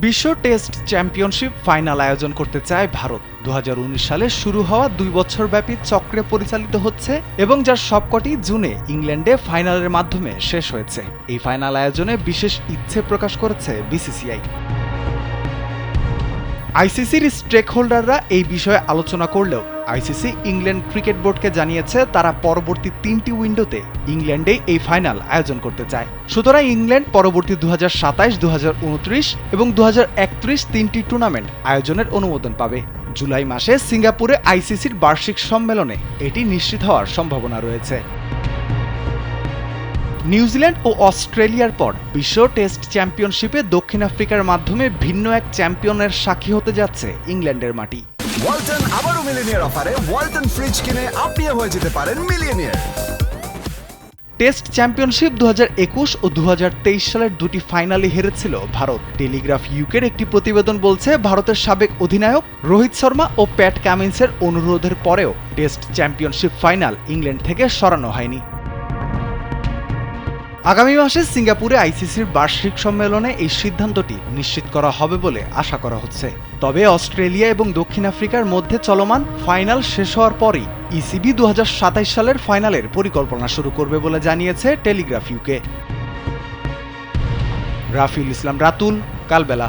বিশ্ব test championship final আয়োজন করতে চায় ভারত। 2019 সালে শুরু হওয়া 2 বছরব্যাপী চক্রে পরিচালিত হচ্ছে এবং যার সবকটি জুনে ইংল্যান্ডে ফাইনালের মাধ্যমে শেষ হয়েছে। এই ফাইনাল আয়োজনে বিশেষ ইচ্ছে প্রকাশ করেছে বিসিসিআই। আইসিসির স্টেক হোল্ডাররা এই বিষয়ে আলোচনা করলেও আইসিসি ইংল্যান্ড ক্রিকেট বোর্ডকে জানিয়েছে তারা পরবর্তী 3টি উইন্ডোতে ইংল্যান্ডে এই ফাইনাল আয়োজন করতে চায়। সুতরাং ইংল্যান্ড পরবর্তী 2027, 2029 এবং 2031 3টি টুর্নামেন্ট আয়োজনের অনুমোদন পাবে। জুলাই মাসে সিঙ্গাপুরে আইসিসির বার্ষিক সম্মেলনে এটি নিশ্চিত হওয়ার সম্ভাবনা রয়েছে। নিউজিল্যান্ড ও অস্ট্রেলিয়ার পর বিশ্ব টেস্ট চ্যাম্পিয়নশিপে দক্ষিণ আফ্রিকার মাধ্যমে ভিন্ন এক চ্যাম্পিয়নের সাক্ষী হতে যাচ্ছে ইংল্যান্ডের মাটি। ওয়ালটন আবারও মিলিয়নিয়ার অফারে ওয়ালটন ফ্রিজ কিনে আপনিও হয়ে যেতে পারেন মিলিয়নিয়ার। টেস্ট চ্যাম্পিয়নশিপ 2021 ও 2023 সালের দুটি ফাইনালে হেরেছিল ভারত। টেলিগ্রাফ ইউকের একটি প্রতিবেদন বলছে ভারতের সাবেক অধিনায়ক রোহিত শর্মা ও প্যাট কামিন্সের অনুরোধের পরেও টেস্ট চ্যাম্পিয়নশিপ ফাইনাল ইংল্যান্ড থেকে সরানো হয়নি। আগামী মাসে সিঙ্গাপুরে আইসিসির বার্ষিক সম্মেলনে এই সিদ্ধান্তটি নিশ্চিত করা হবে বলে আশা করা হচ্ছে। তবে অস্ট্রেলিয়া এবং দক্ষিণ আফ্রিকার মধ্যে চলমান ফাইনাল শেষ হওয়ার পরই ইসিবি 2027 সালের ফাইনালের পরিকল্পনা শুরু করবে বলে জানিয়েছে টেলিগ্রাফ ইউকে। রাফিউল ইসলাম রাতুল, কালবেলা।